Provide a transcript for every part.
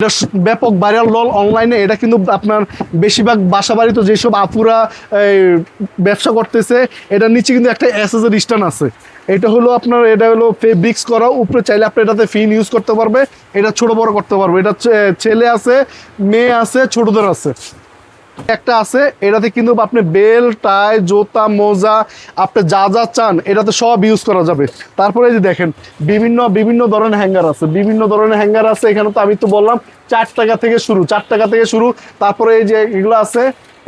এটা ব্যাপক viral role অনলাইনে। এটা কিন্তু আপনার বেশিরভাগ বাসাবাড়িতে যেসব আপুরা ব্যবসা করতেছে, এটার নিচে কিন্তু একটা এসএসের স্ট্যান্ড আছে। এটা হলো আপনার, এটা হলো ফেব্রিক্স করা, উপরে চাইলে আপনি এটাতে ফিন ইউজ করতে পারবে, এটা ছোট বড় করতে পারবে। এটা ছেলে আছে, মেয়ে আছে, ছোটদের আছে। একটা আছে, এটাতে কিন্তু আপনি বেল, টাই, জুতা, মোজা, আপনি যা যা চান এটাতে সব ইউজ করা যাবে। তারপরে এই যে দেখেন বিভিন্ন বিভিন্ন ধরনের হ্যাঙ্গার আছে, বিভিন্ন ধরনের হ্যাঙ্গার আছে। এখানে তো আমি তো বললাম 4 টাকা থেকে শুরু, 4 টাকা থেকে শুরু। তারপরে এই যে এগুলো আছে,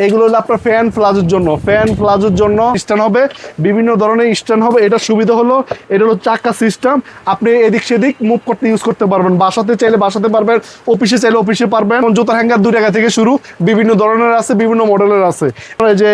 এগুলো হলো আপনার ফ্যান প্লাজোর জন্য, ফ্যান প্লাজোর জন্য স্ট্যান্ড হবে, বিভিন্ন ধরনের স্ট্যান্ড হবে। এটা সুবিধা হলো, এটা হলো চাকা সিস্টেম, আপনি এদিক সেদিক মুভ করতে ইউজ করতে পারবেন। বাসাতে চাইলে বাসাতে পারবেন, অফিসে চাইলে অফিসে পারবেন। জুতার হ্যাঙ্গার 2 টাকা থেকে শুরু, বিভিন্ন ধরনের আছে, বিভিন্ন মডেলের আছে। এই যে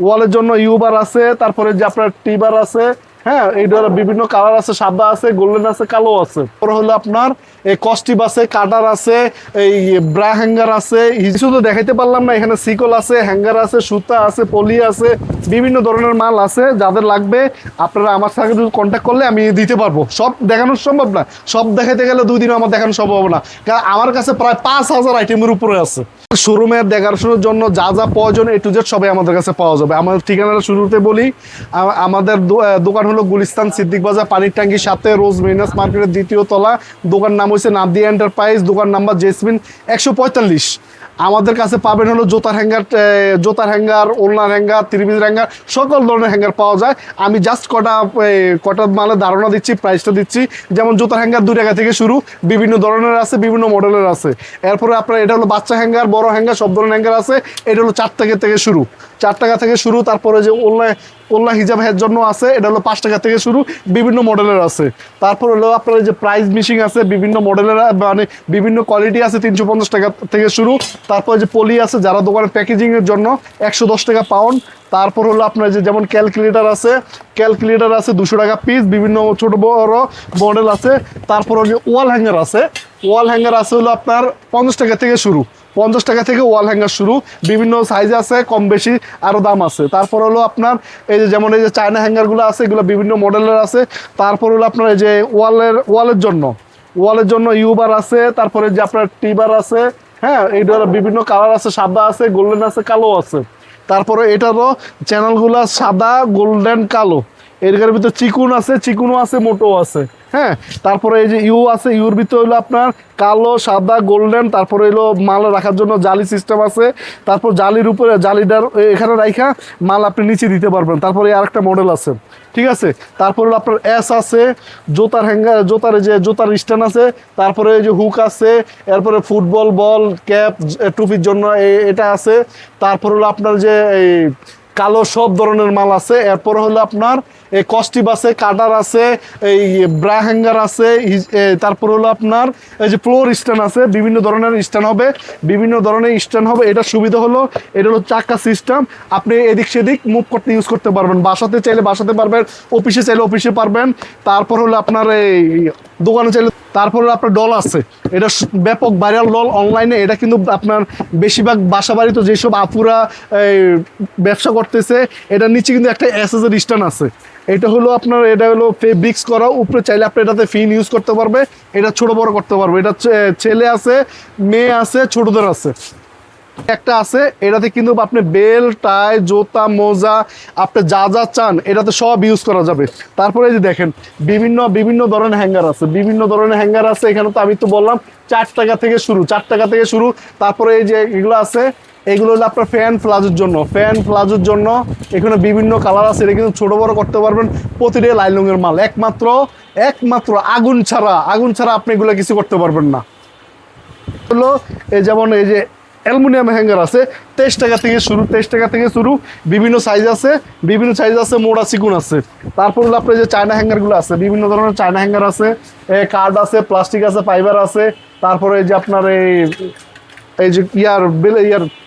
ওয়ালের জন্য ইউবার আছে, তারপরে যে আপনার টিবার আছে, হ্যাঁ, এইটার বিভিন্ন কালার আছে, সাদা আছে, গোল্ডেন আছে, কালো আছে। পরে হলো আপনার এই কস্টিপ আছে, কাটার আছে, এই ব্রা হ্যাঙ্গার আছে। শুধু দেখাইতে পারলাম না, এখানে সিকল আছে, হ্যাঙ্গার আছে, সুতা আছে, পলি আছে, বিভিন্ন ধরনের মাল আছে। যাদের লাগবে আপনারা আমার সাথে কন্ট্যাক্ট করলে আমি দিতে পারবো। সব দেখানো সম্ভব না, সব দেখাতে গেলে 2 দিনও আমার দেখানো সম্ভব হবে না, কারণ আমার কাছে প্রায় 5000 আইটেমের উপরে আছে। শোরুমের দেখাশোনার জন্য যা যা প্রয়োজন A to Z সবাই আমাদের কাছে পাওয়া যাবে। আমাদের ঠিকানাটা শুরুতে বলি, আমাদের দোকান হলো গুলিস্তান সিদ্দিক বাজার, পানির ট্যাঙ্কির সাথে, রোজ মেরিনাস মার্কেটের 2য় তলা। দোকান নাম হচ্ছে নাদিয়া এন্টারপ্রাইজ, দোকান নাম্বার জেসমিন 145। আমাদের কাছে পাবেন হলো জুতার হ্যাঙ্গার, ওলনার হ্যাঙ্গার, 3 পিস হ্যাঙ্গার, সকল ধরনের হ্যাঙ্গার পাওয়া যায়। আমি জাস্ট কটা মালের ধারণা দিচ্ছি, প্রাইসটা দিচ্ছি। যেমন জুতার হ্যাঙ্গার 2 টাকা থেকে শুরু, বিভিন্ন ধরনের আছে, বিভিন্ন মডেলের আছে। এরপরে আপনার এটা হলো বাচ্চা হ্যাঙ্গার, বড় হ্যাঙ্গার, সব ধরনের হ্যাঙ্গার আছে। এটা হলো 4 টাকা থেকে শুরু, 4 টাকা থেকে শুরু। তারপরে যে ওলনা হিজাব হের জন্য আছে, এটা হলো 5 টাকা থেকে শুরু, বিভিন্ন মডেলের আছে। তারপর হলো আপনার যে প্রাইস মিশিং আছে, বিভিন্ন মডেলের, মানে বিভিন্ন কোয়ালিটি আছে, 350 টাকা থেকে শুরু। তারপর যে পলি আছে, যারা দোকানে প্যাকেজিংয়ের জন্য 110 টাকা পাউন্ড। তারপর হলো আপনার যে যেমন ক্যালকুলেটার আছে 200 টাকা পিস, বিভিন্ন ছোট বড় মডেল আছে। তারপর হলো ওয়াল হ্যাঙ্গার আছে হলো আপনার 50 টাকা থেকে শুরু, 50 টাকা থেকে ওয়াল হ্যাঙ্গার শুরু, বিভিন্ন সাইজ আছে, কম বেশি আরও দাম আছে। তারপর হলো আপনার এই যে যেমন এই যে চায়না হ্যাঙ্গারগুলো আছে, এগুলো বিভিন্ন মডেলের আছে। তারপর হলো আপনার এই যে ওয়ালের জন্য ইউবার আছে, তারপরে যে আপনার টিবার আছে, হ্যাঁ, এইটার বিভিন্ন কালার আছে, সাদা আছে, গোল্ডেন আছে, কালো আছে। তারপরে এটারও চ্যানেলগুলো সাদা, গোল্ডেন, কালো। এর ভিতরে চিকুনও আছে, মোটো আছে, হ্যাঁ। তারপরে এই যে ইউ আছে, ইউর ভিতরে হলো আপনার কালো, সাদা, গোল্ডেন। তারপরে হলো মাল রাখার জন্য জালি সিস্টেম আছে। তারপর জালির উপরে জালিটার এখানে রাখা মাল আপনি নিচে দিতে পারবেন। তারপরে আরেকটা মডেল আছে, ঠিক আছে। তারপর হলো আপনার এস আছে, জুতার হ্যাঙ্গার, জুতার স্ট্যান্ড আছে। তারপরে এই যে হুক আছে, এরপরে ফুটবল বল, ক্যাপ, টুপির জন্য এটা আছে। তারপর হলো আপনার যে এই কালো সব ধরনের মাল আছে। এরপর হলো আপনার এই কস্টিপ আছে, কাটার আছে, এই ব্রা হ্যাঙ্গার আছে। তারপর হলো আপনার এই যে ফ্লোর স্ট্যান্ড আছে, বিভিন্ন ধরনের স্ট্যান্ড হবে, এটা সুবিধা হলো, এটা হলো চাকা সিস্টেম, আপনি এদিক সেদিক মুভ করতে ইউজ করতে পারবেন। বাসাতে চাইলে বাসাতে পারবেন, অফিসে চাইলে অফিসে পারবেন। তারপর হলো আপনার এই দোকানে চাইলে। তারপর আপনার ডল আছে, এটা ব্যাপক ভাইরাল রোল অনলাইনে। এটা কিন্তু আপনার বেশিরভাগ বাসাবাড়িতে যেসব আপুরা ব্যবসা করতেছে, এটার নিচে কিন্তু একটা এসএসের স্ট্যান্ড আছে। এটা হলো আপনার, এটা হলো ফেব্রিক্স করা, উপরে চাইলে আপনি এটাতে ফিন ইউজ করতে পারবে, এটা ছোট বড় করতে পারবে। এটা ছেলে আছে, মেয়ে আছে, ছোটদের আছে। একটা আছে, এটাতে কিন্তু আপনি বেল, টাই, জুতা, মোজা, আপনি যা যা চান এটাতে সব ইউজ করা যাবে। তারপরে এই যে দেখেন বিভিন্ন ধরনের হ্যাঙ্গার আছে, এখানে তো আমি তো বললাম 4 টাকা থেকে শুরু। তারপরে এই যে এগুলো আছে, এগুলো হলো আপনার ফ্যান প্লাজোর জন্য এখানে বিভিন্ন কালার আছে। এটা কিন্তু ছোট বড় করতে পারবেন, প্রতিটা লাইলনের মাল। একমাত্র আগুন ছাড়া আপনি এগুলো কিছু করতে পারবেন না। হলো এই যেমন এই যে অ্যালুমিনিয়াম হ্যাঙ্গার আছে, 23 টাকা থেকে শুরু, বিভিন্ন সাইজ আছে, মোড়া চিকুন আছে। তারপর হলো আপনার যে চায়না হ্যাঙ্গারগুলো আছে, বিভিন্ন ধরনের চায়না হ্যাঙ্গার আছে, কার্ড আছে, প্লাস্টিক আছে, ফাইবার আছে। তারপরে এই যে আপনার এই যে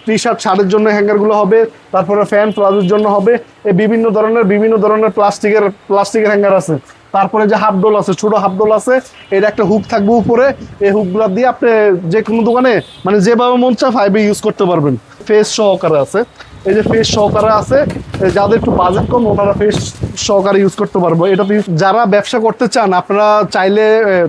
টি শার্ট, শার্টের জন্য হ্যাঙ্গারগুলো হবে। তারপরে ফ্যান প্লাজোর জন্য হবে। এই বিভিন্ন ধরনের প্লাস্টিকের হ্যাঙ্গার আছে। তারপরে যে হাফ ডোল আছে, ছোট হাফ ডোল আছে, এটা একটা হুক থাকবে উপরে। এই হুকগুলো দিয়ে আপনি যে কোনো দোকানে মানে যেভাবে মন চায় 5 ইউজ করতে পারবেন। ফেস সহকারে আছে, এই যে ফেস সহকারে আছে, যাদের একটু বাজেট কম ওনারা ফেস সহকারে ইউজ করতে পারবো। এটা যারা ব্যবসা করতে চান আপনারা চাইলে,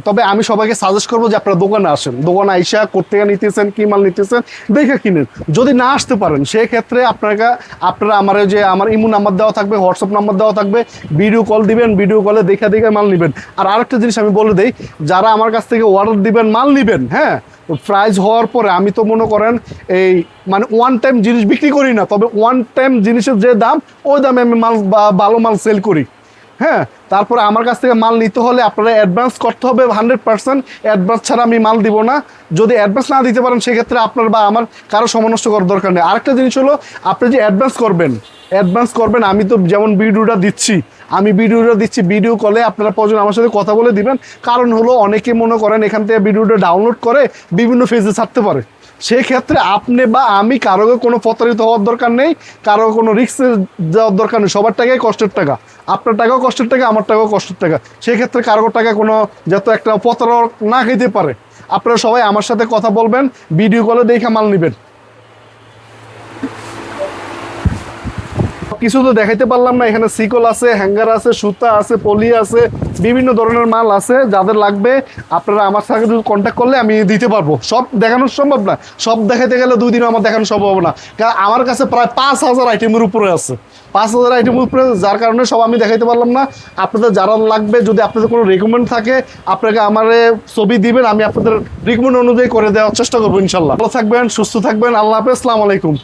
তবে আমি সবাইকে সাজেস্ট করবো যে আপনারা দোকানে আসেন, দোকানে আইসা কোত্থেকে নিতেছেন, কি মাল নিতেছেন দেখে কিনেন। যদি না আসতে পারেন সেক্ষেত্রে আপনারা আমার যে আমার ইমো নাম্বার দেওয়া থাকবে, হোয়াটসঅ্যাপ নাম্বার দেওয়া থাকবে, ভিডিও কল দিবেন, ভিডিও কলে দেখে মাল নেবেন। আর আরেকটা জিনিস আমি বলে দিই, যারা আমার কাছ থেকে অর্ডার দিবেন, মাল নেবেন, হ্যাঁ প্রাইস হওয়ার পরে আমি তো মনে করেন এই মানে ওয়ান টাইম জিনিস বিক্রি করি না, তবে ওয়ান টাইম জিনিসের যে দাম ওই দামে আমি মাল ভালো মাল সেল করি। হ্যাঁ, তারপরে আমার কাছ থেকে মাল নিতে হলে আপনারা অ্যাডভান্স করতে হবে 100%। অ্যাডভান্স ছাড়া আমি মাল দিব না। যদি অ্যাডভান্স না দিতে পারেন সেক্ষেত্রে আপনার বা আমার কারো সমনষ্ট করার দরকার নেই। আরেকটা জিনিস হলো, আপনি যে অ্যাডভান্স করবেন, আমি তো যেমন ভিডিওটা দিচ্ছি, ভিডিও কলে আপনারা প্রয়োজন আমার সাথে কথা বলে দিবেন। কারণ হলো অনেকে মনে করেন এখান থেকে ভিডিওটা ডাউনলোড করে বিভিন্ন ফেজে ছাড়তে পারে। সেক্ষেত্রে আপনি বা আমি কারো কোনো প্রতারিত হওয়ার দরকার নেই, কারো কোনো রিস্ক যাওয়ার দরকার নেই। সবার টাকাই কষ্টের টাকা, আপনার টাকাও কষ্টের টাকা, আমার টাকাও কষ্টের টাকা। সেক্ষেত্রে কারো টাকা কোনো যাতে একটা প্রতারক না খেতে পারে, আপনারা সবাই আমার সাথে কথা বলবেন, ভিডিও কলে দেখে মাল নেবেন। কিছু তো দেখাইতে পারলাম না, এখানে সিকল আছে, হ্যাঙ্গার আছে, সুতা আছে, পলি আছে, বিভিন্ন ধরনের মাল আছে। যাদের লাগবে আপনারা আমার সাথে কন্ট্যাক্ট করলে আমি দিতে পারবো। সব দেখানো সম্ভব না, সব দেখাইতে গেলে 2 দিনও আমার দেখানো সম্ভব না, কারণ আমার কাছে প্রায় 5000 আইটেমের উপরে আছে, 5000 আইটেমের উপরে, যার কারণে সব আমি দেখাইতে পারলাম না। আপনাদের যারা লাগবে, যদি আপনাদের কোনো রেকমেন্ড থাকে আপনাকে আমার ছবি দিবেন, আমি আপনাদের রিকমেন্ড অনুযায়ী করে দেওয়ার চেষ্টা করবো ইনশাল্লাহ। ভালো থাকবেন, সুস্থ থাকবেন, আল্লাহ হাফেজ, আসসালামু আলাইকুম।